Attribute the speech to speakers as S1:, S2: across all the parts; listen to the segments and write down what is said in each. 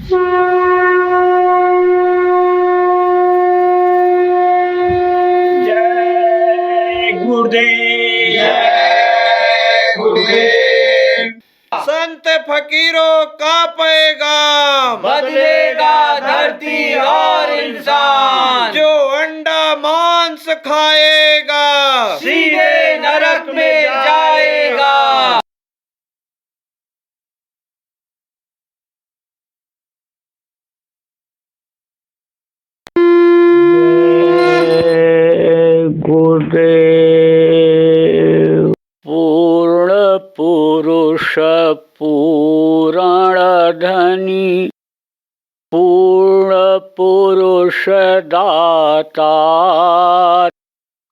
S1: जय गुरुदेव, जय गुरुदेव।
S2: संत फकीरों का पैगाम,
S1: बदलेगा धरती और इंसान।
S2: जो अंडा मांस खाएगा
S1: सीधे नरक में जाएगा।
S3: गुरुदेव। पूर्ण पुरुष पूरण धनी, पूर्ण पुरुष दाता,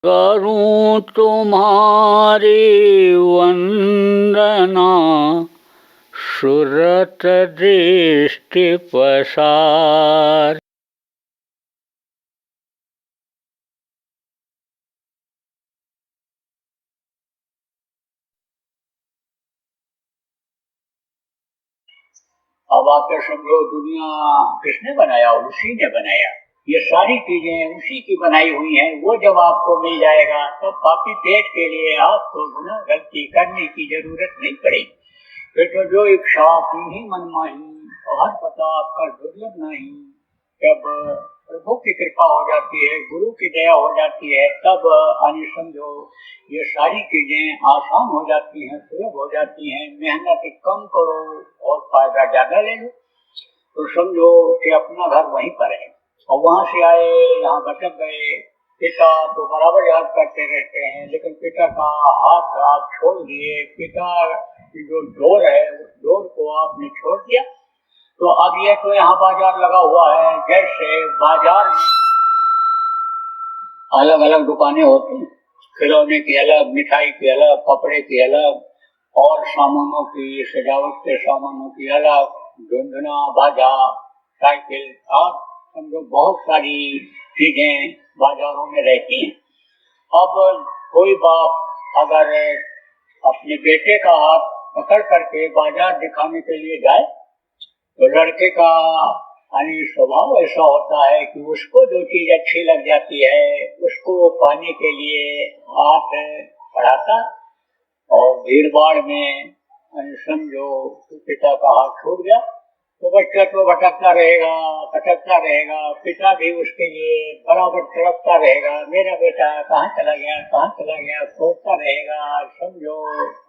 S3: करूं तुम्हारी वंदना, सुरत दृष्टि पसार।
S4: अब आकर समझो दुनिया किसने बनाया? उसी ने बनाया। ये सारी चीजें उसी की बनाई हुई हैं। वो जब आपको मिल जाएगा तो पापी पेट के लिए आपको गुनाह गलती करने की जरूरत नहीं पड़ेगी। फिर तो जो इच्छा ही मनमाही और हर पता आपका दुर्लभ नहीं। जब प्रभु की कृपा हो जाती है, गुरु की दया हो जाती है, तब आनी समझो ये सारी चीजें आसान हो जाती हैं, सुलभ हो जाती हैं। मेहनत कम करो और फायदा ज्यादा ले लो। तो समझो कि अपना घर वहीं पर है और वहां से आए, यहाँ भटक गए। पिता तो बराबर याद करते रहते हैं, लेकिन पिता का हाथ आप छोड़ दिए। पिता की जो डोर है उस डोर को आपने छोड़ दिया। तो अब ये तो यहाँ बाजार लगा हुआ है। जैसे बाजार में अलग अलग दुकानें होती हैं, खिलौने की अलग, मिठाई की अलग, कपड़े की अलग, और सामानों की, सजावट के सामानों की अलग, झुंझुना, बाजा, साइकिल, और समझो बहुत सारी चीजें बाजारों में रहती हैं। अब कोई बाप अगर अपने बेटे का हाथ पकड़ करके बाजार दिखाने के लिए जाए तो लड़के का स्वभाव ऐसा होता है कि उसको जो चीज अच्छी लग जाती है उसको पाने के लिए हाथ बढ़ाता, और भीड़ भाड़ में समझो पिता का हाथ छूट गया तो बच्चा तो भटकता रहेगा। पिता भी उसके लिए बराबर तड़पता रहेगा, मेरा बेटा कहाँ चला गया, खोजता रहेगा समझो।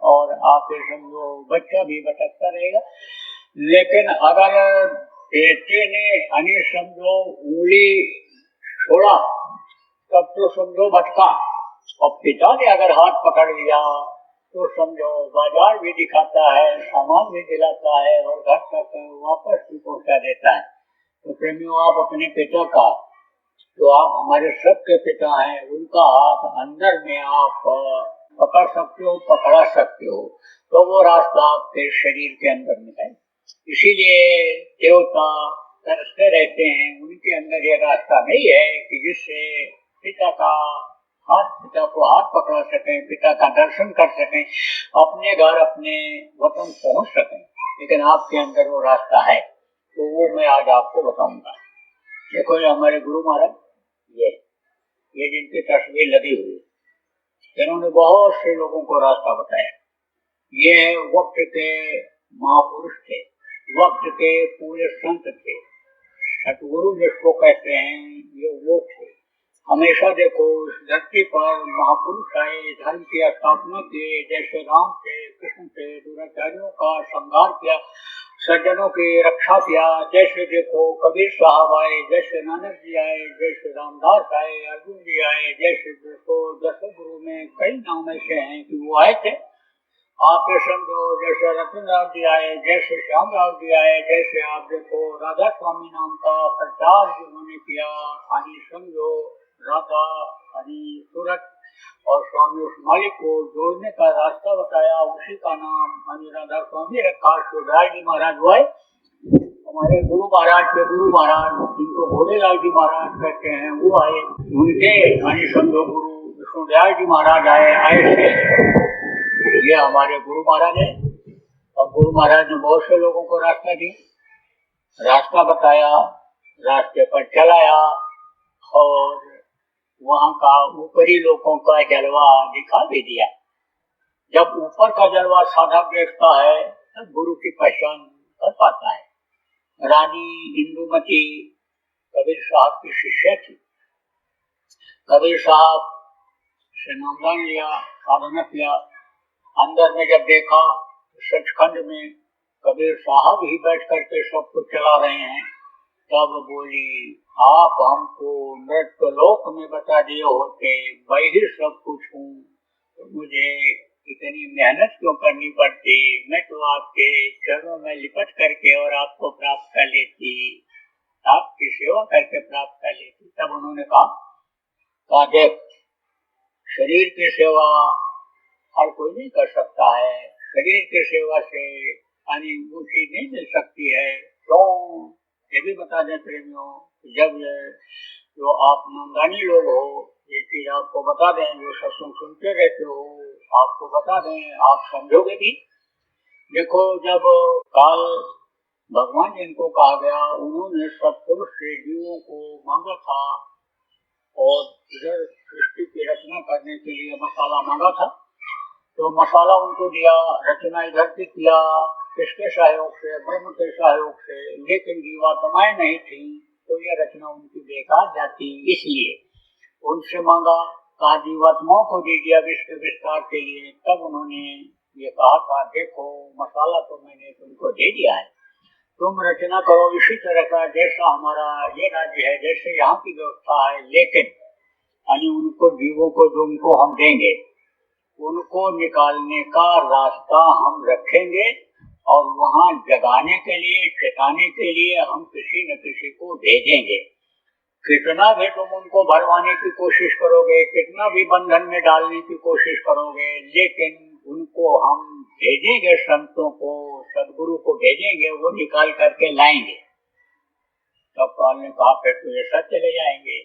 S4: और आप समझो बच्चा भी भटकता रहेगा। लेकिन अगर बेटे ने समझो उंगली छोड़ा तब तो समझो भटका, और पिता ने अगर हाथ पकड़ लिया तो समझो बाजार भी दिखाता है, सामान भी दिलाता है और घर तक वापस भी पहुंचा देता है। तो प्रेमियों, आप अपने पिता का, तो आप हमारे सबके पिता हैं, उनका हाथ अंदर में आप पकड़ सकते हो, पकड़ा सकते हो, तो वो रास्ता आपके शरीर के अंदर में है। इसीलिए देवता तरसते रहते हैं, उनके अंदर ये रास्ता नहीं है कि जिससे पिता को हाथ पकड़ा सकें, पिता का दर्शन कर सकें, अपने घर अपने वतन पहुंच सकें। लेकिन आपके अंदर वो रास्ता है, तो वो मैं आज आपको बताऊंगा। देखो ये हमारे गुरु महाराज, ये जिनकी तस्वीर लगी हुई, इन्होंने बहुत से लोगों को रास्ता बताया। ये वक्त के महापुरुष थे, वक्त के पूरे संत थे, सतगुरु जिसको कहते हैं, ये वो थे। हमेशा देखो इस धरती पर महापुरुष आए, धर्म की स्थापना किए, जैसे राम थे, कृष्ण थे, दुराचारियों का संहार किया, सज्जनों की रक्षा किया। जैसे देखो कबीर साहब आए, जैसे नानक जी आए, जैसे रामदास आए, अर्जुन जी आए, जैसे देखो 10 गुरु में कई नाम ऐसे हैं कि वो आए थे। आप समझो जैसे रतन राव जी आए, जैसे श्याम राव जी आए, जैसे आप देखो राधा स्वामी नाम का प्रचार जिन्होंने किया, समझो राधा सूरत और स्वामी उस मालिक को जोड़ने का रास्ता बताया, उसी का नाम राधा स्वामी रखा। शिवराज जी महाराज हुए हमारे गुरु महाराज के गुरु महाराज, जिनको भोलेलाल जी महाराज कहते हैं, वो आए। उनके समझो गुरु विष्णुदयाल जी महाराज आए थे। ये हमारे गुरु महाराज है, और गुरु महाराज ने बहुत से लोगों को रास्ता दिया। रास्ता बताया, रास्ते पर चलाया और वहां का ऊपरी लोगों का जलवा दिखा भी दिया। जब ऊपर का जलवा साधक देखता है तब गुरु की पहचान कर पाता है। रानी इंदुमती कबीर साहब की शिष्य थी। कबीर साहब से नामदान लिया, साधना किया। अंदर में जब देखा सचखंड में कबीर साहब ही बैठ करके सब कुछ चला रहे हैं, तब बोली, आप हमको मृत्यु लोक में बता दिए होते, मैं ही सब कुछ हूँ, तो मुझे इतनी मेहनत क्यों करनी पड़ती, मैं तो आपके चरणों में लिपट करके और आपको प्राप्त कर लेती, आपकी सेवा करके प्राप्त कर लेती। तब उन्होंने कहा देख, शरीर की सेवा हर कोई नहीं कर सकता है, शरीर की सेवा से अनुभूति नहीं मिल सकती है। तो ये भी बता दें प्रेमियों, जब जो आप नामदानी लोग हो, ये चीज आपको बता दें, जो सत्संग सुनते रहते हो आपको बता दें, आप समझोगे भी। देखो, जब काल भगवान जिनको कहा गया, उन्होंने सत्पुरुष से जीवों को मांगा था और इधर सृष्टि की रचना करने के लिए मसाला मांगा था, तो मसाला उनको दिया, रचना इधर से किया, किसके सहयोग से, ब्रह्म के सहयोग से, लेकिन जीवात्माएं नहीं थी, तो ये रचना उनकी बेकार जाती। इसलिए उनसे मांगा, कहा जीवात्माओं को दे दिया विश्व विस्तार के लिए। तब उन्होंने ये कहा था, देखो मसाला तो मैंने तुमको दे दिया है, तुम रचना करो इसी तरह का जैसा हमारा ये राज्य है, जैसे यहाँ की व्यवस्था है, लेकिन उनको जीवों को जो उनको हम देंगे, उनको निकालने का रास्ता हम रखेंगे और वहाँ जगाने के लिए, चेताने के लिए हम किसी न किसी को भेजेंगे। कितना भी तुम उनको भरवाने की कोशिश करोगे, कितना भी बंधन में डालने की कोशिश करोगे, लेकिन उनको हम भेजेंगे, संतों को, सदगुरु को भेजेंगे, वो निकाल करके लाएंगे। तब काल ने कहा, फिर तो ये सब चले जाएंगे।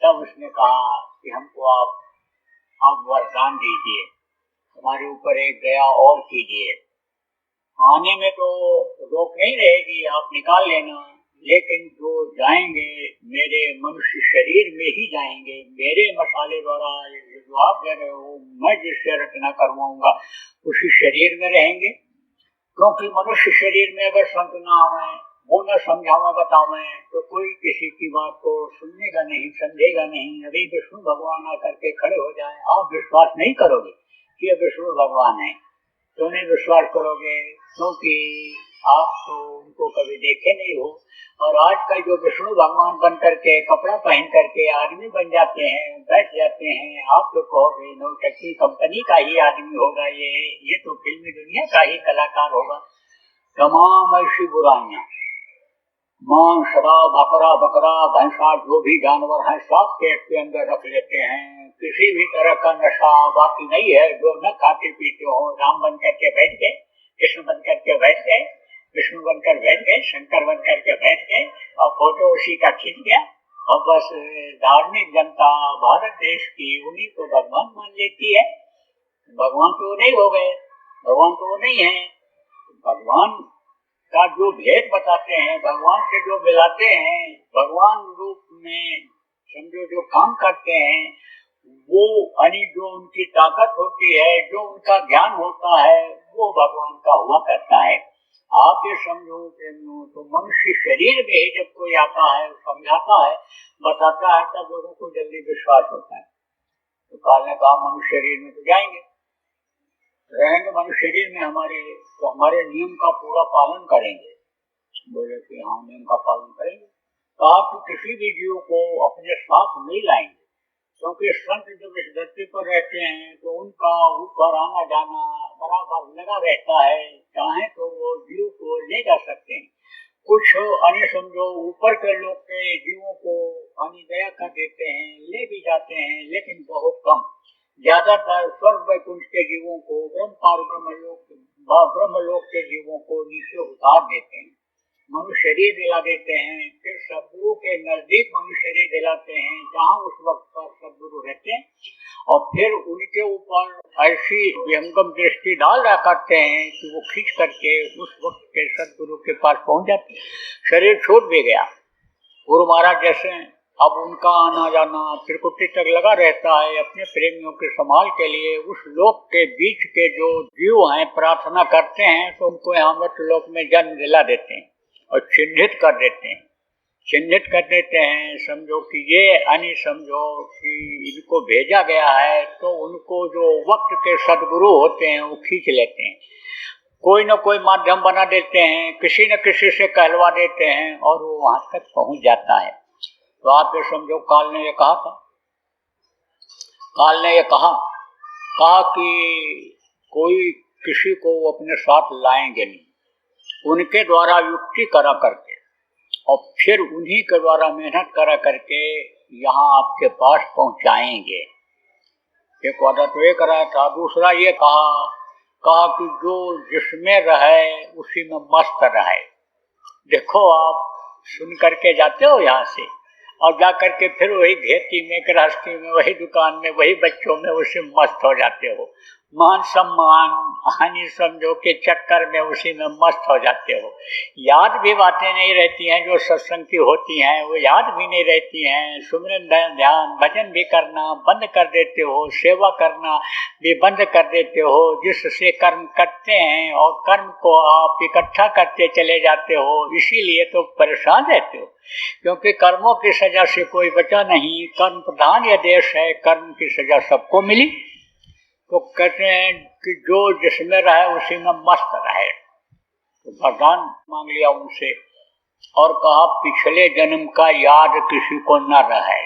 S4: तब उसने कहा कि हमको आप वरदान दीजिए, हमारे ऊपर एक दया और कीजिए, आने में तो रोक नहीं रहेगी, आप निकाल लेना, लेकिन जो जाएंगे मेरे मनुष्य शरीर में ही जाएंगे, मेरे मसाले द्वारा जो आप दे रहे हो, मैं जिससे रचना करवाऊंगा उसी शरीर में रहेंगे। क्योंकि मनुष्य शरीर में अगर संत ना आवे, वो न समझावे बतावे, तो कोई किसी की बात को सुननेगा नहीं, समझेगा नहीं। अभी विष्णु भगवान आकर के खड़े हो जाए, आप विश्वास नहीं करोगे कि ये विष्णु भगवान है, तो नहीं विश्वास करोगे, क्योंकि आप तो उनको कभी देखे नहीं हो। और आजकल जो विष्णु भगवान बन करके कपड़ा पहन करके आदमी बन जाते हैं, बैठ जाते हैं, आप तो कहोगे नौटंकी कंपनी का ही आदमी होगा, ये तो फिल्मी दुनिया का ही कलाकार होगा। तमाम ऐसी बुराइयां, मांस, शराब, बकरा, भैंसा, जो भी जानवर है सब पेट के अंदर रख लेते हैं। किसी भी तरह का नशा बाकी नहीं है। जो न खाते पीते हो, राम बन करके बैठ गए, कृष्ण बन करके बैठ गए, विष्णु बनकर बैठ गए, शंकर बन करके बैठ गए, और फोटो उसी का खींच गया, और बस धार्मिक जनता भारत देश की उन्हीं को भगवान मान लेती है। भगवान तो नहीं हो गए, भगवान तो नहीं है। भगवान का जो भेद बताते हैं, भगवान से जो मिलाते हैं, भगवान रूप में समझो जो काम करते हैं, वो जो उनकी ताकत होती है, जो उनका ज्ञान होता है, वो भगवान का हुआ करता है। आप ये समझो तो मनुष्य शरीर में ही जब कोई आता है, समझाता है, बताता है, तब लोगों को जल्दी विश्वास होता है। तो काल ने कहा मनुष्य शरीर में तो जाएंगे, रहेंगे मनुष्य शरीर में हमारे, तो हमारे नियम का पूरा पालन करेंगे। बोले कि हाँ नियम का पालन करेंगे। कहा कि किसी भी जीव को अपने साथ नहीं लाएंगे, क्योंकि संत जब इस धरती पर रहते हैं तो उनका ऊपर आना जाना बराबर लगा रहता है, चाहे तो वो जीव को ले जा सकते हैं। कुछ अन्य समझो ऊपर के लोग के जीवों को दया कर देते हैं, ले भी जाते हैं, लेकिन बहुत कम। ज्यादातर स्वर्ग वैकुंठ के जीवों को, ब्रह्मलोक के जीवों को नीचे उतार देते हैं। मनुष्य शरीर दिला देते हैं, फिर सदगुरु के नजदीक मनुष्य शरीर दिलाते हैं जहाँ उस वक्त पर सदगुरु रहते हैं, और फिर उनके ऊपर ऐसी विहंगम दृष्टि डाल रहा करते हैं कि वो खींच करके उस वक्त के सदगुरु के पास पहुंच जाते हैं। शरीर छूट भी गया, गुरु महाराज जैसे अब उनका आना जाना त्रिकुटी तक लगा रहता है अपने प्रेमियों के संभाल के लिए। उस लोक के बीच के जो जीव हैं प्रार्थना करते हैं तो उनको यहाँ मृत लोक में जन्म दिला देते हैं और चिन्हित कर देते हैं, चिन्हित कर देते हैं। समझो कि ये यानी समझो कि इनको भेजा गया है, तो उनको जो वक्त के सदगुरु होते हैं वो खींच लेते हैं, कोई न कोई माध्यम बना देते हैं, किसी न किसी से कहलवा देते हैं और वो वहां तक पहुंच जाता है। तो आप ये समझो काल ने ये कहा था, काल ने ये कहा कि कोई किसी को वो अपने साथ लाएंगे नहीं, उनके द्वारा युक्ति करा करके और फिर उन्हीं के द्वारा मेहनत करा करके यहाँ आपके पास पहुंचाएंगे। एक वादा तो ये कराया था, दूसरा ये कहा कि जो जिसमें रहे उसी में मस्त रहे। देखो आप सुन करके जाते हो यहाँ से और जा करके फिर वही खेती में, गृहस्थी में, वही दुकान में, वही बच्चों में उसी मस्त हो जाते हो, मान सम्मान हानि समझो के चक्कर में उसी में मस्त हो जाते हो। याद भी बातें नहीं रहती हैं जो सत्संग की होती हैं, वो याद भी नहीं रहती हैं। सुमिरन ध्यान भजन भी करना बंद कर देते हो, सेवा करना भी बंद कर देते हो, जिससे कर्म करते हैं और कर्म को आप इकट्ठा करते चले जाते हो, इसीलिए तो परेशान रहते हो। क्योंकि कर्मों की सजा से कोई बचा नहीं, कर्म प्रधान यह देश है, कर्म की सजा सबको मिली। तो कहते हैं कि जो जिसमें रहे उसी में मस्त रहे। तो वरदान मांग लिया उनसे और कहा पिछले जन्म का याद किसी को न रहे,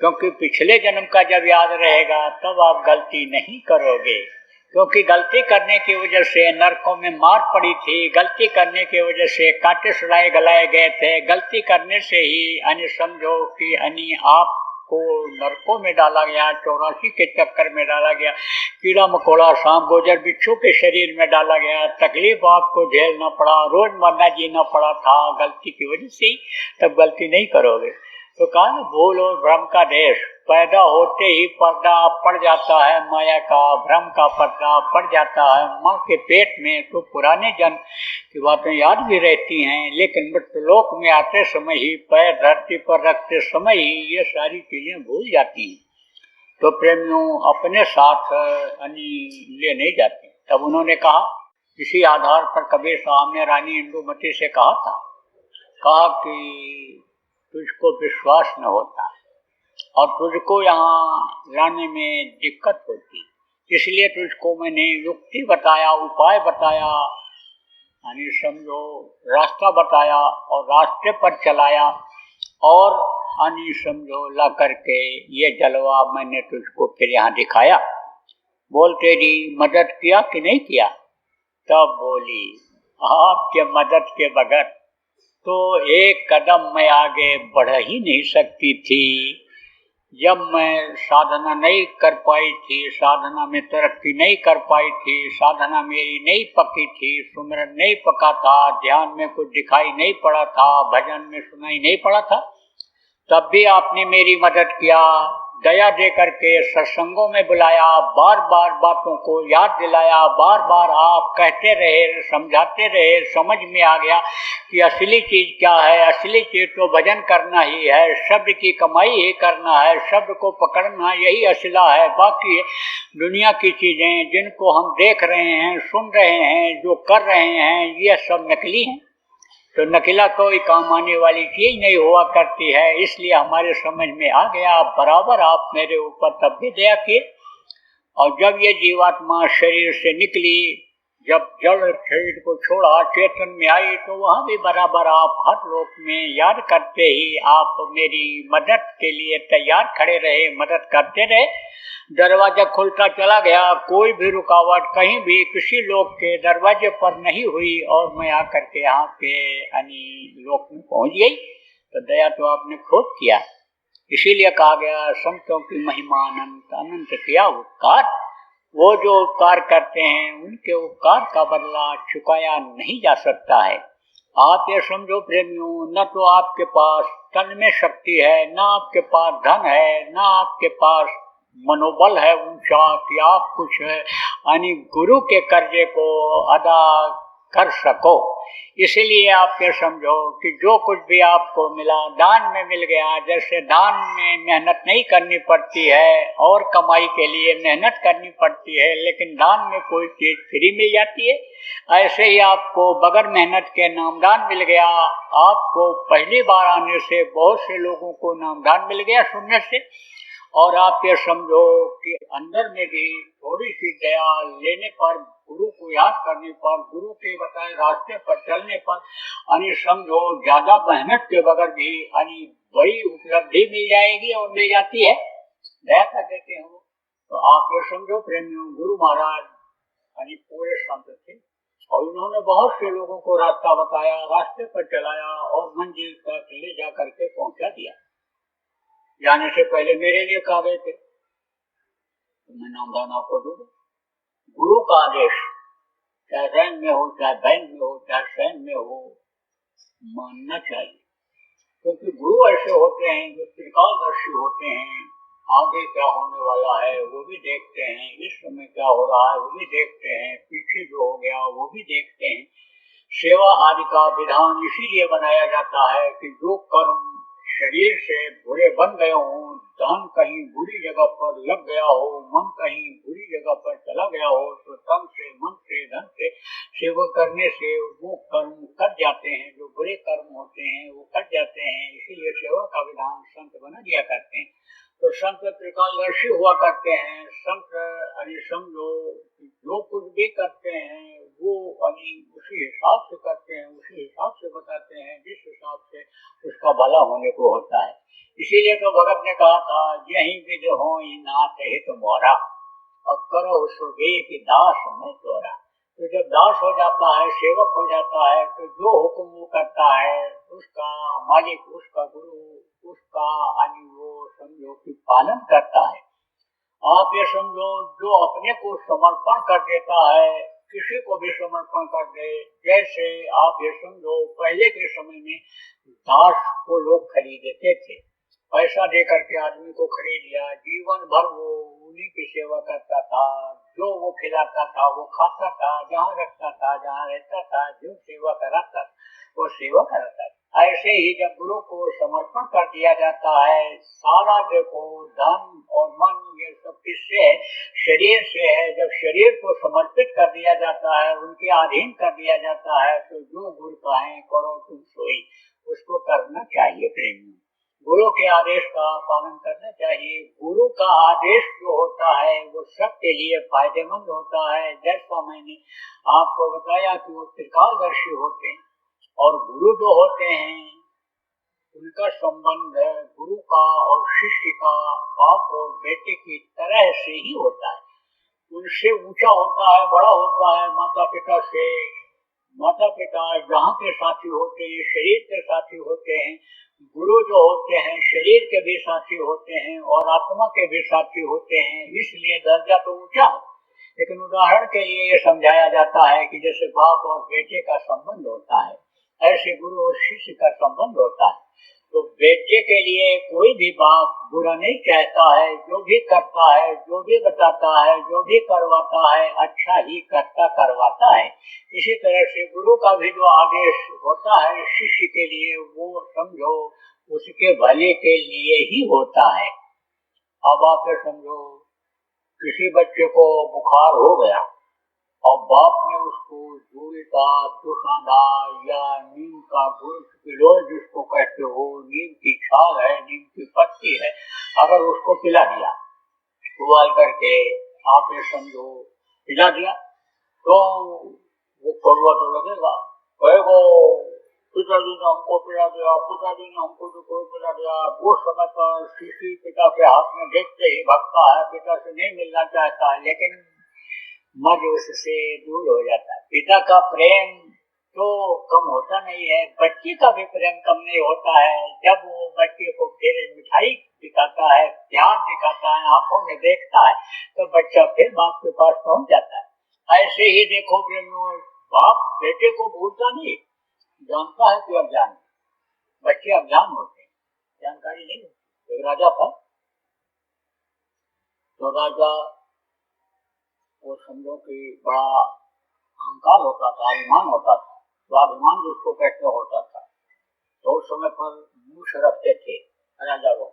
S4: क्योंकि पिछले जन्म का जब याद रहेगा तब आप गलती नहीं करोगे। क्योंकि गलती करने की वजह से नरकों में मार पड़ी थी, गलती करने की वजह से कांटे सुलाए गलाए गए थे, गलती करने से ही यानी समझो कि यानी आप को नरकों में डाला गया, 84 के चक्कर में डाला गया, कीड़ा मकोड़ा सांप गोजर बिच्छू के शरीर में डाला गया, तकलीफ आपको झेलना पड़ा, रोजमर्रा जीना पड़ा था गलती की वजह से ही। तब गलती नहीं करोगे। तो कहा ना भूल और भ्रम का देश, पैदा होते ही पर्दा पड़ जाता है माया का, भ्रम का पर्दा पड़ जाता है माँ के पेट में। तो पुराने जन्म की बातें याद भी रहती हैं, लेकिन मृत्युलोक में आते समय ही, पैर धरती पर रखते समय ही ये सारी चीजें भूल जाती हैं। तो प्रेमियों अपने साथ ले नहीं जाते। तब उन्होंने कहा, इसी आधार पर कबीर साहब ने रानी इंदुमती से कहा कि तुझको विश्वास न होता और तुझको यहाँ लाने में दिक्कत होती, इसलिए तुझको मैंने युक्ति बताया, उपाय बताया, यानी समझो रास्ता बताया और रास्ते पर चलाया और यानी समझो ला करके ये जलवा मैंने तुझको फिर यहाँ दिखाया। बोल तेरी मदद किया कि नहीं किया? तब बोली आपके मदद के बगैर तो एक कदम मैं आगे बढ़ ही नहीं सकती थी। जब मैं साधना नहीं कर पाई थी, साधना में तरक्की नहीं कर पाई थी, साधना मेरी नहीं पकी थी, सुमिरन नहीं पका था, ध्यान में कुछ दिखाई नहीं पड़ा था, भजन में सुनाई नहीं पड़ा था, तब भी आपने मेरी मदद किया, दया दे करके सत्संगों में बुलाया, बार बार बातों को याद दिलाया, बार बार आप कहते रहे, समझाते रहे, समझ में आ गया कि असली चीज क्या है। असली चीज तो भजन करना ही है, शब्द की कमाई ही करना है, शब्द को पकड़ना यही असला है। बाकी दुनिया की चीजें जिनको हम देख रहे हैं, सुन रहे हैं, जो कर रहे हैं, ये सब नकली हैं। तो नकला कोई काम आने वाली चीज नहीं हुआ करती है। इसलिए हमारे समझ में आ गया, बराबर आप मेरे ऊपर तब भी दया किए। और जब ये जीवात्मा शरीर से निकली, जब जड़ शरीर को छोड़ा, चेतन में आई, तो वहाँ भी बराबर आप हर लोक में याद करते ही आप मेरी मदद के लिए तैयार खड़े रहे, मदद करते रहे। दरवाजा खुलता चला गया, कोई भी रुकावट कहीं भी किसी लोक के दरवाजे पर नहीं हुई और मैं आकर के यहाँ पे लोक में पहुँच गई। तो दया तो आपने खूब किया। इसीलिए कहा गया संतों की महिमा अनंत, अनंत किया उपकार। वो जो उपकार करते हैं उनके उपकार का बदला चुकाया नहीं जा सकता है। आप ये समझो प्रेमियों, न तो आपके पास तन में शक्ति है, न आपके पास धन है, न आपके पास मनोबल है ऊंचा कि आप कुछ यानी गुरु के कर्जे को अदा कर सको। इसलिए आप ये समझो कि जो कुछ भी आपको मिला दान में मिल गया। जैसे दान में मेहनत नहीं करनी पड़ती है और कमाई के लिए मेहनत करनी पड़ती है, लेकिन दान में कोई चीज फ्री मिल जाती है, ऐसे ही आपको बगैर मेहनत के नामदान मिल गया। आपको पहली बार आने से बहुत से लोगों को नामदान मिल गया सुनने से। और आप ये समझो कि अंदर में भी थोड़ी सी दया लेने पर, गुरु को याद करने पर, गुरु के बताए रास्ते पर चलने पर, यानी समझो ज्यादा मेहनत के बगैर भी यानी बड़ी उपलब्धि मिल जाएगी और मिल जाती है। दया कर देते हो। तो आप ये समझो प्रेमियों, गुरु महाराज यानी पूरे संत थे और उन्होंने बहुत से लोगों को रास्ता बताया, रास्ते पर चलाया और मंजिल तक ले जा करके पहुंचा दिया। जाने से पहले मेरे लिए कहा गए थे, तो मैं नामदान आपको दूंगा। गुरु का आदेश चाहे रैन में हो, चाहे बैन में हो, चाहे सैन में हो, मानना चाहिए। क्योंकि गुरु ऐसे होते हैं जो त्रिकालदर्शी होते हैं। आगे क्या होने वाला है वो भी देखते हैं, इस समय क्या हो रहा है वो भी देखते हैं, पीछे जो हो गया वो भी देखते हैं। सेवा आदि का विधान इसीलिए बनाया जाता है कि जो कर्म शरीर से बुरे बन गए हों, धन कहीं बुरी जगह पर लग गया हो, मन कहीं बुरी जगह पर चला गया हो, तो तन से, मन से, धन से सेवा करने से वो कर्म कट जाते हैं। जो बुरे कर्म होते हैं वो कट जाते हैं। इसीलिए सेवा का विधान संत बना दिया करते हैं। तो संत त्रिकालदर्शी हुआ करते हैं। संत यानी समझो जो कुछ भी करते हैं वो यानी उसी हिसाब से करते हैं, उसी हिसाब से बताते हैं, जिस हिसाब से उसका भला होने को होता है। इसीलिए तो भगत ने कहा था, यही विध हो नाथ हित मोरा, अब करो सुबे की दास में तोरा। तो जब दास हो जाता है, सेवक हो जाता है, तो जो हुक्म वो करता है उसका मालिक, उसका गुरु, उसका यानी वो समझो कि पालन करता है। आप ये समझो जो अपने को समर्पण कर देता है, किसी को भी समर्पण कर दे। जैसे आप ये समझो पहले के समय में दास को लोग खरीदते थे, पैसा दे करके आदमी को खरीद लिया, जीवन भर वो उन्हीं की सेवा करता था। जो वो खिलाता था वो खाता था, जहाँ रखता था, जहाँ रहता था, जो सेवा कराता वो सेवा कराता था। ऐसे ही जब गुरु को समर्पण कर दिया जाता है, सारा देखो धन और मन ये सब किससे है? शरीर से है। जब शरीर को समर्पित कर दिया जाता है, उनके अधीन कर दिया जाता है, तो जो गुरु कहें करो तुम सोई, उसको करना चाहिए प्रेमी। गुरु के आदेश का पालन करना चाहिए। गुरु का आदेश जो होता है वो सबके लिए फायदेमंद होता है। जैसा मैंने आपको बताया कि वो त्रिकालदर्शी होते हैं और गुरु जो होते हैं उनका संबंध गुरु का और शिष्य का बाप और बेटे की तरह से ही होता है। उनसे ऊंचा होता है, बड़ा होता है माता पिता से। माता पिता जहाँ के साथी होते हैं, शरीर के साथी होते हैं। गुरु जो होते हैं शरीर के भी साथी होते हैं और आत्मा के भी साथी होते हैं, इसलिए दर्जा तो ऊंचा। लेकिन उदाहरण के लिए ये समझाया जाता है कि जैसे बाप और बेटे का संबंध होता है, ऐसे गुरु और शिष्य का संबंध होता है। तो बेटे के लिए कोई भी बाप बुरा नहीं चाहता है। जो भी करता है, जो भी बताता है, जो भी करवाता है, अच्छा ही करता करवाता है। इसी तरह से गुरु का भी जो आदेश होता है शिष्य के लिए, वो समझो उसके भले के लिए ही होता है। अब आप ये समझो किसी बच्चे को बुखार हो गया और बाप ने उसको जूड़ी का दुशांदा या नीम का गुड़ पिलोय जिसको कहते हो, नीम की छाल है, नीम की पत्ती है, अगर उसको पिला दिया उबाल करके, आप ये समझो पिला दिया, तो वो कड़वा तो लगेगा। कहेगो पिताजी ने हमको पिला दिया, पिताजी ने हमको तो पिला दिया। वो समय पर शिशु पिता के हाथ में देखते ही भागता है, पिता से नहीं मिलना चाहता है, लेकिन मज उससे दूर हो जाता है। पिता का प्रेम तो कम होता नहीं है, बच्चे का भी प्रेम कम नहीं होता है। जब वो बच्चे को फिर मिठाई दिखाता है, प्यार दिखाता है, आंखों में देखता है, तो बच्चा फिर बाप के पास पहुंच जाता है। ऐसे ही देखो प्रेमियों, बाप बेटे को भूलता नहीं, जानता है कि अज्ञान है। बच्चे अज्ञान होते हैं, जानकारी नहीं होती। एक राजा था, तो राजा वो समझो कि बड़ा अहंकार होता था, अभिमान होता था, स्वाभिमान जिसको कहते होता था। तो उस समय पर मूछ रखते थे राजा लोग,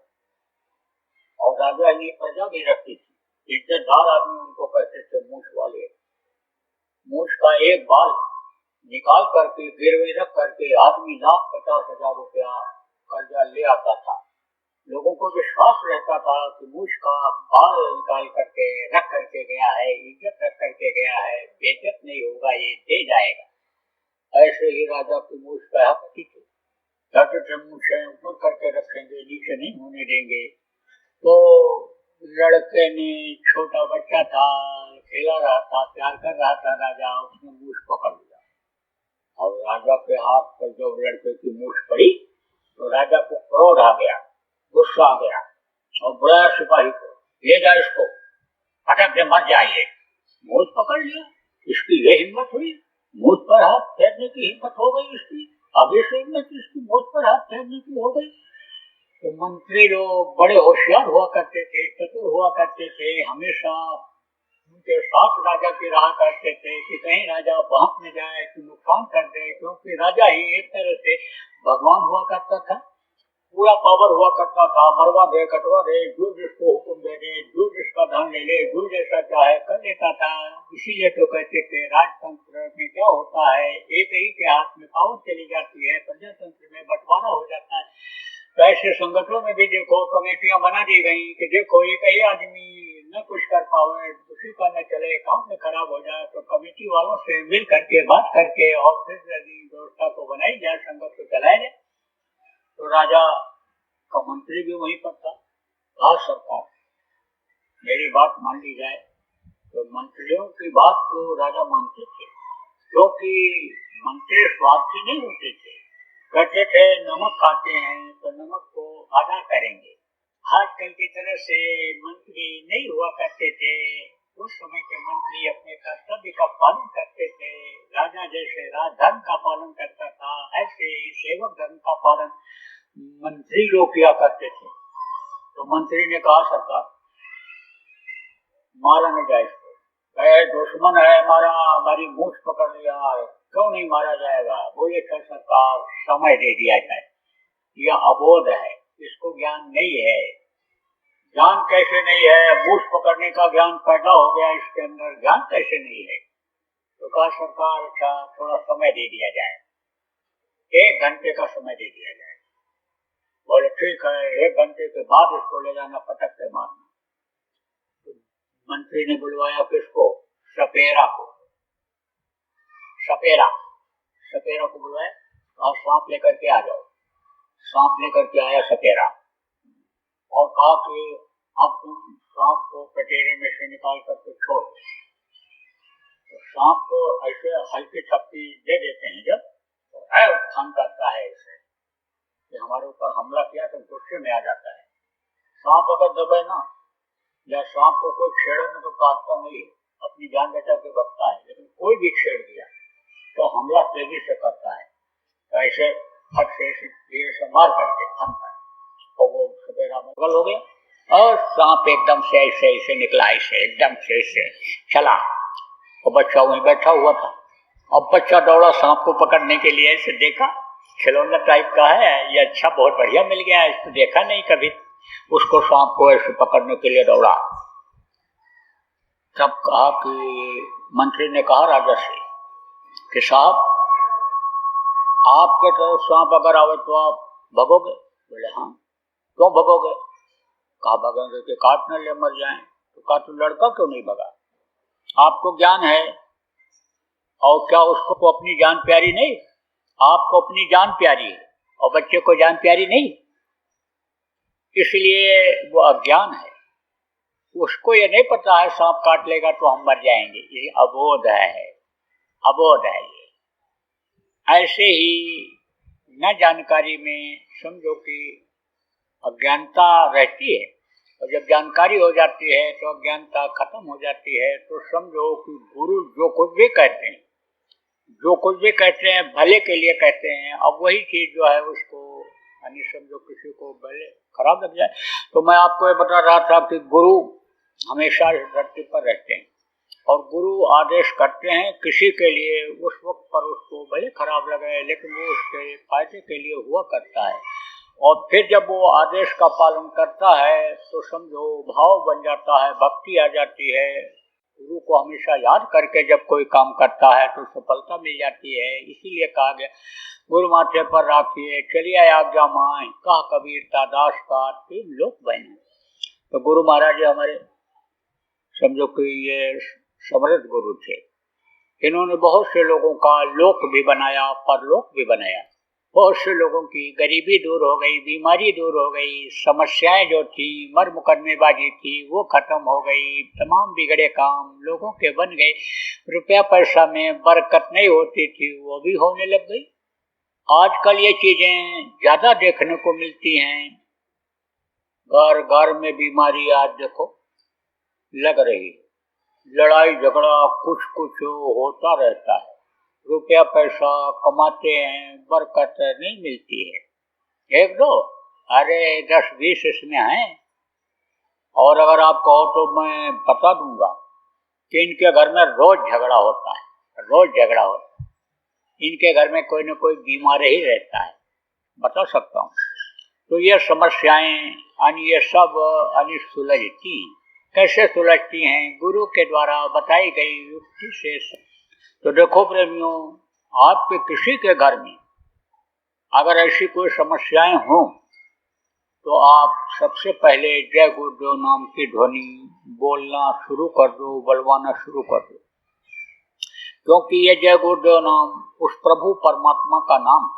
S4: और राजा की प्रजा भी रखती थी। इज्जतदार आदमी उनको कहते थे मूछ वाले। मूछ का एक बाल निकाल करके गिरवे रख करके आदमी 1,50,000 रुपया कर्जा ले आता था। लोगों को विश्वास रहता था कि मूछ का बाल निकाल करके रख करके गया है, इज्जत रख करके गया है, बेइज्जत नहीं होगा, ये दे जाएगा। ऐसे ही राजा की मूछ कहा करती थी, मूछें ऊपर करके रखेंगे, नीचे नहीं होने देंगे। तो लड़के ने, छोटा बच्चा था, खेला रहा था, प्यार कर रहा था राजा, उसने मूछ पकड़ लिया। और राजा के हाथ पर जब लड़के की मूछ पड़ी तो राजा को क्रोध आ गया, गुस्सा आ गया, और बुलाया सिपाही को, ले जा इसको, पटक दे, मर जाइए। मूछ पकड़ लिया, इसकी ये हिम्मत हुई, मूछ पर हाथ फेरने की हिम्मत हो गई इसकी, आगे से हिम्मत इसकी मूछ पर हाथ फेरने की हो गई। तो मंत्री लोग बड़े होशियार हुआ करते थे, चतुर हुआ करते थे, हमेशा उनके साथ राजा के रहा करते थे कि कहीं राजा बहक न जाए कि नुकसान कर दे, क्योंकि राजा ही एक तरह से भगवान हुआ करता था, पूरा पावर हुआ करता था। मरवा दे, कटवा दे, जो जिसको हुक्म दे दे, जो जिसका धन ले ले, जो जैसा चाहे कर लेता था। इसीलिए तो कहते थे राजतंत्र में क्या होता है, एक ही के हाथ में पावर चली जाती है, प्रजातंत्र में बंटवारा हो जाता है। तो ऐसे संगठनों में भी देखो कमेटियां बना दी गई कि देखो एक ही आदमी न कुछ कर पावे, उसी का न चले, काम में खराब हो जाए, तो कमेटी वालों से मिल करके बात करके और फिर यदि व्यवस्था को बनाई जाए, संगठन को चलाया जाए। तो राजा का मंत्री भी वहीं पर था। आज सरकार मेरी बात मान ली जाए तो मंत्रियों की बात को राजा मानते थे, क्योंकि मंत्री स्वार्थी नहीं होते थे। कहते थे नमक खाते हैं तो नमक को आधा करेंगे। आजकल की तरह से मंत्री नहीं हुआ करते थे। उस समय के मंत्री अपने कर्तव्य का पालन करते थे। राजा जैसे राजधर्म का पालन करता था, ऐसे ही सेवक धर्म का पालन मंत्री लोग किया करते थे। तो मंत्री ने कहा सरकार मारा न जाए इसको, दुश्मन है हमारा, हमारी मूछ पकड़ लिया है, क्यों नहीं मारा जाएगा। बोले सरकार समय दे दिया जाए, यह अबोध है, इसको ज्ञान नहीं है। ज्ञान कैसे नहीं है, मूछ पकड़ने का ज्ञान पैदा हो गया इसके अंदर, ज्ञान कैसे नहीं है। तो कहा सरकार अच्छा थोड़ा समय दे दिया जाए, 1 घंटे का समय दे दिया जाए। बोले ठीक है, 1 घंटे के बाद इसको ले जाना, पटक के मारना। तो मंत्री ने बुलवाया किसको, सपेरा को। सपेरा को बुलवाया और सांप लेकर के आ जाओ। सांप लेकर के आया सपेरा और कहा कि अब तुम सांप को कटेरे में से निकाल करके छोड़। तो सांप को ऐसे हल्की थप्पी दे देते हैं जब, तो है उत्थान करता है इसे कि हमारे ऊपर हमला किया तो गुस्से में आ जाता है। सांप अगर दबे ना, या सांप को कोई छेड़े में तो काटता नहीं, अपनी जान बचा के बचता है, लेकिन कोई भी छेड़ दिया तो हमला तेजी से करता है। तो ऐसे फट से मार करके थमता है, तो वो सपेरा बगल हो गया और सांप एकदम से ऐसे निकला, ऐसे एकदम से ऐसे चला। और बच्चा वहीं बैठा हुआ था। अब बच्चा दौड़ा सांप को पकड़ने के लिए, ऐसे देखा खिलौना टाइप का है ये, अच्छा बहुत बढ़िया मिल गया, इसको देखा नहीं कभी। उसको सांप को ऐसे पकड़ने के लिए दौड़ा। तब कहा कि मंत्री ने कहा राजा से कि साहब आपके तरफ सांप अगर आवे तो आप भगोगे। बोले हाँ, क्यों भगोगे। कहा भगेंगे कि काट न ले मर जाए। तो कहा तू लड़का क्यों नहीं भगा, आपको ज्ञान है और क्या उसको को अपनी जान प्यारी नहीं। आपको अपनी जान प्यारी है और बच्चे को जान प्यारी नहीं, इसलिए वो अज्ञान है। उसको ये नहीं पता है सांप काट लेगा तो हम मर जाएंगे, ये अबोध है, अबोध है ये। ऐसे ही न जानकारी में समझो कि अज्ञानता रहती है, और जब जानकारी हो जाती है तो अज्ञानता खत्म हो जाती है। तो समझो कि गुरु जो कुछ भी कहते हैं जो कुछ भी कहते हैं भले के लिए कहते हैं, अब वही चीज जो है उसको यानी समझो किसी को भले खराब लग जाए। तो मैं आपको ये बता रहा था कि गुरु हमेशा इस धरती पर रहते हैं और गुरु आदेश करते हैं किसी के लिए, उस वक्त पर उसको भले खराब लगे लेकिन वो उसके फायदे के लिए हुआ करता है। और फिर जब वो आदेश का पालन करता है तो समझो भाव बन जाता है, भक्ति आ जाती है। गुरु को हमेशा याद करके जब कोई काम करता है तो सफलता मिल जाती है। इसीलिए कहा गया गुरु माथे पर राखिए चलिए आज्ञा माए, कहा कबीर दास का तीन लोक बने। तो गुरु महाराज हमारे समझो कि ये समर्थ गुरु थे। इन्होंने बहुत से लोगों का लोक भी बनाया, परलोक भी बनाया। बहुत से लोगों की गरीबी दूर हो गई, बीमारी दूर हो गई, समस्याएं जो थी, मर मुकदमेबाजी थी वो खत्म हो गई, तमाम बिगड़े काम लोगों के बन गए। रुपया पैसा में बरकत नहीं होती थी वो भी होने लग गई। आजकल ये चीजें ज्यादा देखने को मिलती हैं। घर घर में बीमारी आज देखो लग रही, लड़ाई झगड़ा कुछ कुछ होता रहता है। रुपया पैसा कमाते हैं, बरकत नहीं मिलती है। एक दो अरे 10-20 इसमें हैं। और अगर आप कहो तो मैं बता दूंगा कि इनके घर में रोज झगड़ा होता है, रोज झगड़ा होता है। इनके घर में कोई न कोई बीमार ही रहता है, बता सकता हूँ। तो ये समस्याएं ये सब सुलझती कैसे सुलझती हैं? गुरु के द्वारा बताई गई युक्ति से। तो देखो प्रेमियों, आपके किसी के घर में अगर ऐसी कोई समस्याएं हों तो आप सबसे पहले जय गुरुदेव नाम की ध्वनि बोलना शुरू कर दो, बलवाना शुरू कर दो। क्योंकि ये जय गुरुदेव नाम उस प्रभु परमात्मा का नाम,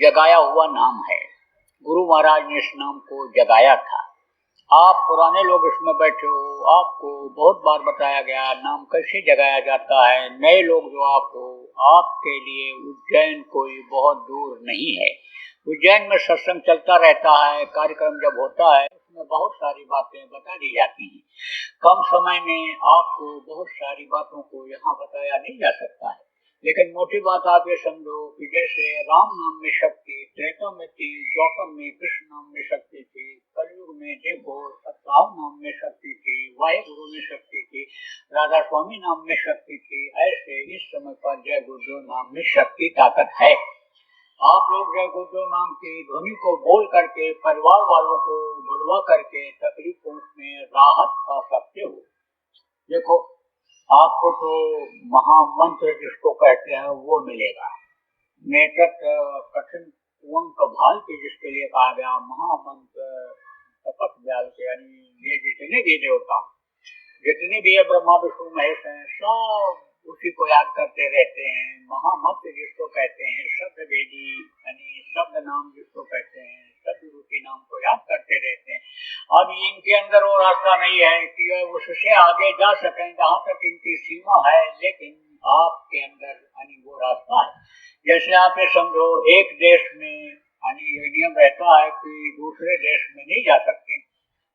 S4: जगाया हुआ नाम है। गुरु महाराज ने इस नाम को जगाया था। आप पुराने लोग इसमें बैठे हो, आपको बहुत बार बताया गया नाम कैसे जगाया जाता है। नए लोग जो आप हो, आपके लिए उज्जैन कोई बहुत दूर नहीं है। उज्जैन में सत्संग चलता रहता है, कार्यक्रम जब होता है उसमें बहुत सारी बातें बता दी जाती हैं। कम समय में आपको बहुत सारी बातों को यहाँ बताया नहीं जा सकता है। लेकिन मोटी बात आप ये समझो कि जैसे राम नाम में शक्ति त्रेता में थी, द्वापर में कृष्ण नाम में शक्ति थी, कलयुग में देखो सत्ताव नाम में शक्ति थी, वाहेगुरु में शक्ति थी, राधा स्वामी नाम में शक्ति थी, ऐसे इस समय पर जय गुरुदेव नाम में शक्ति ताकत है। आप लोग जय गुरुदेव नाम की ध्वनि को बोल करके परिवार वालों को बुलवा करके तकलीफों में राहत पा सकते हो। देखो आपको तो महामंत्र जिसको कहते हैं वो मिलेगा। मेटक कठिन कुंक भाल के जिसके लिए कहा गया महामंत्र तपत ब्याल के, यानी ये जितने भी देवता जितने भी ब्रह्मा विष्णु महेश हैं सब उसी को याद करते रहते हैं। महामंत्र जिसको कहते हैं, शब्द वेदी यानी शब्द नाम जिसको कहते हैं, शब्द रूपी नाम को याद करते रहते हैं। अब इनके अंदर वो रास्ता नहीं है कि उससे आगे जा सकें जहाँ तक इनकी सीमा है, लेकिन आपके अंदर वो रास्ता है। जैसे आप ये समझो एक देश में ये नियम रहता है कि दूसरे देश में नहीं जा सकते।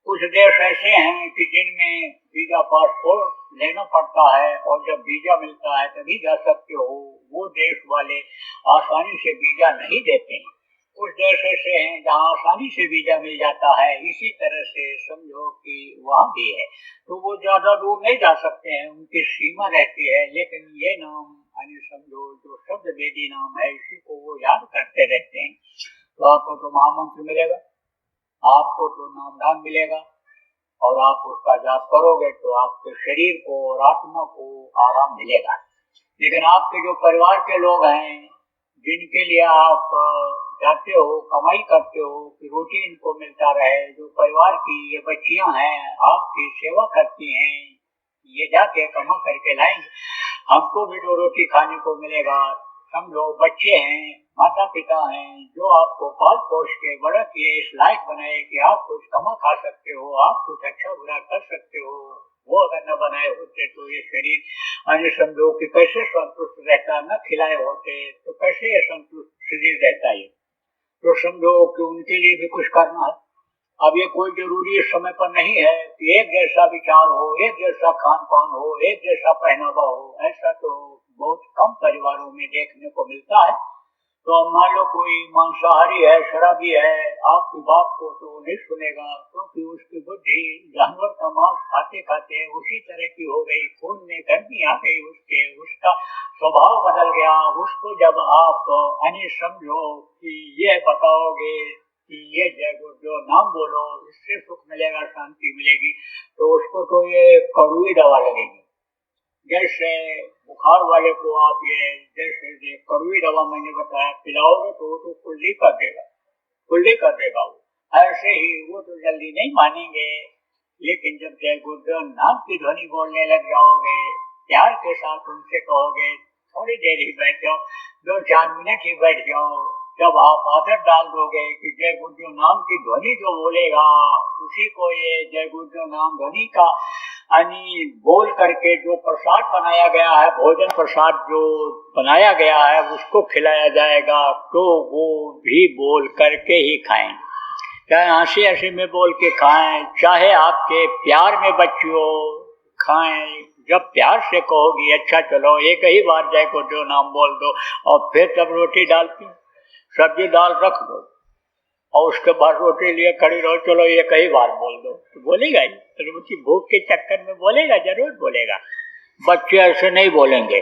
S4: कुछ देश ऐसे हैं कि जिनमें वीजा पासपोर्ट लेना पड़ता है और जब वीजा मिलता है तभी जा सकते हो। वो देश वाले आसानी से वीजा नहीं देते हैं। कुछ देश ऐसे हैं जहाँ आसानी से वीजा मिल जाता है। इसी तरह से समझो कि वहाँ भी है, तो वो ज्यादा दूर नहीं जा सकते हैं, उनकी सीमा रहती है। लेकिन ये नाम समझो जो शब्द वेदी नाम है, इसी को वो याद करते रहते हैं। तो आपको तो महामंत्र मिलेगा, आपको तो नामदान मिलेगा, और आप उसका जाप करोगे तो आपके शरीर को और आत्मा को आराम मिलेगा। लेकिन आपके जो परिवार के लोग हैं जिनके लिए आप जाते हो, कमाई करते हो कि रोटी इनको मिलता रहे, जो परिवार की ये बच्चियां हैं आपकी सेवा करती हैं, ये जाके कमा करके लाएंगे, हमको भी तो रोटी खाने को मिलेगा। समझो बच्चे हैं, माता पिता हैं जो आपको पाल पोष के बड़ा किए, इस लायक बनाए कि आप कुछ कमा खा सकते हो, आप कुछ अच्छा बुरा कर सकते हो। वो अगर न बनाए होते तो ये शरीर समझो कि कैसे संतुष्ट रहता, न खिलाए होते तो कैसे ये संतुष्ट शरीर रहता है। तो समझो कि उनके लिए भी कुछ करना है। अब ये कोई जरूरी इस समय पर नहीं है कि एक जैसा विचार हो, एक जैसा खान पान हो, एक जैसा पहनावा हो, ऐसा तो बहुत कम परिवारों में देखने को मिलता है। तो मान लो कोई मांसाहारी है, शराबी है, आपकी बात को तो नहीं सुनेगा, क्योंकि उसकी बुद्धि जानवर का मांस खाते खाते उसी तरह की हो गई, खून में गर्मी आ गई उसका स्वभाव बदल गया। उसको जब आप अन्य समझो कि ये बताओगे कि ये जय गुरु नाम बोलो, इससे सुख मिलेगा, शांति मिलेगी, तो उसको तो ये कड़वी दवा लगेगी। जैसे बुखार वाले को आप ये जैसे कड़वी दवा मैंने बताया पिलाओगे तो वो तो कुल्ली कर देगा वो। ऐसे ही वो तो जल्दी नहीं मानेंगे, लेकिन जब जय गुरुदेव नाम की ध्वनि बोलने लग जाओगे, प्यार के साथ उनसे कहोगे, थोड़ी देर ही बैठ जाओ, 2-4 मिनट ही बैठ जाओ, जब आप आदत डाल दोगे कि जय गुरुदेव नाम की ध्वनि जो बोलेगा उसी को ये जय गुरुदेव नाम ध्वनि का यानी बोल करके जो प्रसाद बनाया गया है, भोजन प्रसाद जो बनाया गया है उसको खिलाया जाएगा, तो वो भी बोल करके ही खाएं। चाहे हंसी हंसी में बोल के खाएं, चाहे आपके प्यार में बच्चियों खाएं। जब प्यार से कहोगी अच्छा चलो एक ही बार जय गुरुदेव नाम बोल दो, और फिर तब रोटी डालती सब्जी दाल रख दो और उसके बाद रोटी लिए खड़ी रहो, चलो एक ही बार बोल दो, तो बोलेगा ही। तो उसकी भूख के चक्कर में बोलेगा, जरूर बोलेगा। बच्चे ऐसे नहीं बोलेंगे,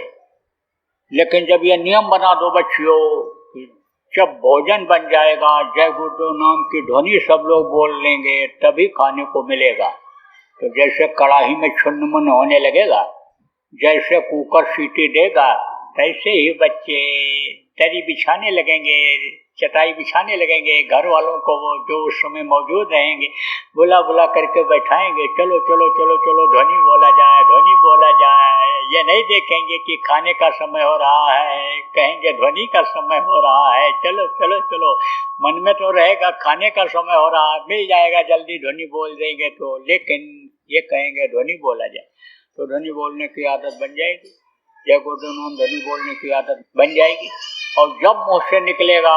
S4: लेकिन जब ये नियम बना दो बच्चियों, जब भोजन बन जाएगा जय गुरुदेव नाम की ध्वनि सब लोग बोल लेंगे तभी खाने को मिलेगा। तो जैसे कड़ाही में छुन्न-मुन्न होने लगेगा, जैसे कुकर सीटी देगा, तैसे ही बच्चे दरी बिछाने लगेंगे, चटाई बिछाने लगेंगे, घर वालों को वो जो उस समय मौजूद रहेंगे बुला बुला करके बैठाएंगे, चलो चलो चलो चलो ध्वनि बोला जाए, ध्वनि बोला जाए। ये नहीं देखेंगे कि खाने का समय हो रहा है, कहेंगे ध्वनि का समय हो रहा है, चलो चलो चलो। मन में तो रहेगा खाने का समय हो रहा है, मिल जाएगा जल्दी, ध्वनि बोल देंगे तो, लेकिन ये कहेंगे ध्वनि बोला जाए, तो ध्वनि बोलने की आदत बन जाएगी, जय गुरुदेव नाम ध्वनि बोलने की आदत बन जाएगी। और जब मुँह से निकलेगा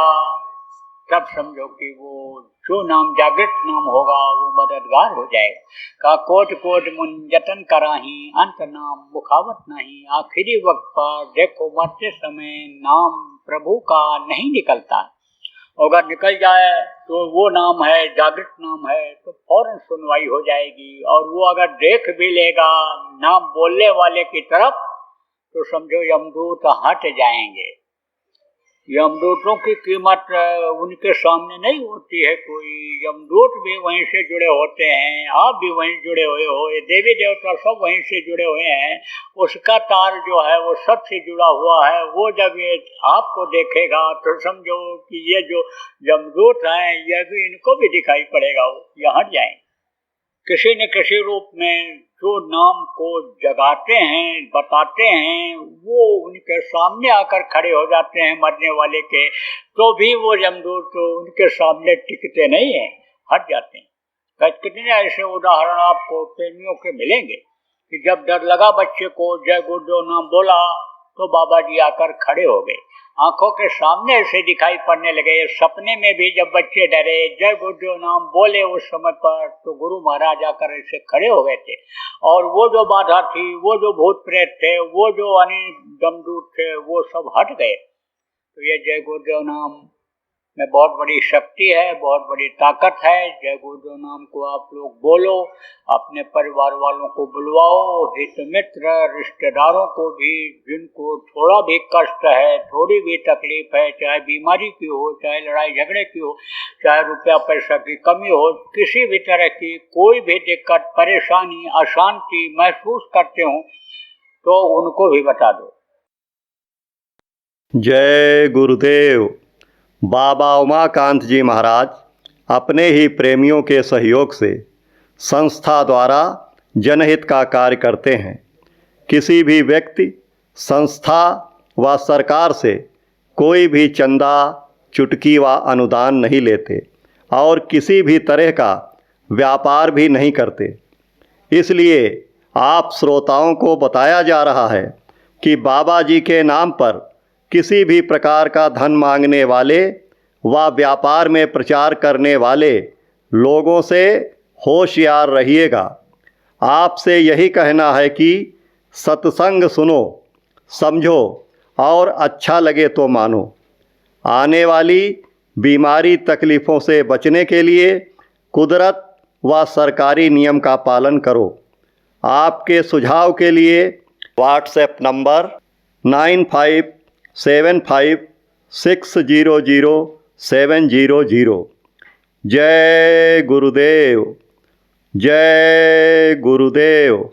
S4: तब समझो कि वो जो नाम जागृत नाम होगा वो मददगार हो जाएगा। का कोट कोट मुंजतन कराही, अंत नाम मुखावत नहीं, आखिरी वक्त पर देखो मरते समय नाम प्रभु का नहीं निकलता। अगर निकल जाए तो वो नाम है, जागृत नाम है, तो फौरन सुनवाई हो जाएगी। और वो अगर देख भी लेगा नाम बोलने वाले की तरफ, तो समझो यमदूत हट जाएंगे। यमदूतों की कीमत उनके सामने नहीं होती है कोई। यमदूत भी वहीं से जुड़े होते हैं, आप भी वहीं जुड़े हुए हो, ये देवी देवता सब वहीं से जुड़े हुए हैं। उसका तार जो है वो सबसे जुड़ा हुआ है। वो जब ये आपको देखेगा तो समझो कि ये जो यमदूत हैं ये भी इनको भी दिखाई पड़ेगा, वो यहाँ जाएंगे। किसी न किसी रूप में जो नाम को जगाते हैं, बताते हैं, वो उनके सामने आकर खड़े हो जाते हैं मरने वाले के, तो भी वो यमदूत तो उनके सामने टिकते नहीं हैं, हट जाते हैं। कितने ऐसे उदाहरण आपको प्रेमियों के मिलेंगे कि जब डर लगा बच्चे को, जय गुरुदेव नाम बोला तो बाबा जी आकर खड़े हो गए, आंखों के सामने ऐसे दिखाई पड़ने लगे। सपने में भी जब बच्चे डरे, जय गुरुदेव नाम बोले उस समय पर, तो गुरु महाराज आकर ऐसे खड़े हो गए थे। और वो जो बाधा थी, वो जो भूत प्रेत थे, वो जो यमदूत थे, वो सब हट गए। तो ये जय गुरुदेव नाम में बहुत बड़ी शक्ति है, बहुत बड़ी ताकत है। जय गुरुदेव नाम को आप लोग बोलो, अपने परिवार वालों को बुलवाओ, हित मित्र रिश्तेदारों को भी, जिनको थोड़ा भी कष्ट है, थोड़ी भी तकलीफ है, चाहे बीमारी की हो, चाहे लड़ाई झगड़े की हो, चाहे रुपया पैसा की कमी हो, किसी भी तरह की कोई भी दिक्कत, परेशानी, अशांति महसूस करते हो तो उनको भी बता दो।
S5: जय गुरुदेव। बाबा उमाकांत जी महाराज अपने ही प्रेमियों के सहयोग से संस्था द्वारा जनहित का कार्य करते हैं। किसी भी व्यक्ति, संस्था व सरकार से कोई भी चंदा, चुटकी व अनुदान नहीं लेते और किसी भी तरह का व्यापार भी नहीं करते। इसलिए आप श्रोताओं को बताया जा रहा है कि बाबा जी के नाम पर किसी भी प्रकार का धन मांगने वाले व व्यापार में प्रचार करने वाले लोगों से होशियार रहिएगा। आपसे यही कहना है कि सत्संग सुनो, समझो और अच्छा लगे तो मानो। आने वाली बीमारी तकलीफ़ों से बचने के लिए कुदरत व सरकारी नियम का पालन करो। आपके सुझाव के लिए व्हाट्सएप नंबर 9575600700। जय गुरुदेव, जय गुरुदेव।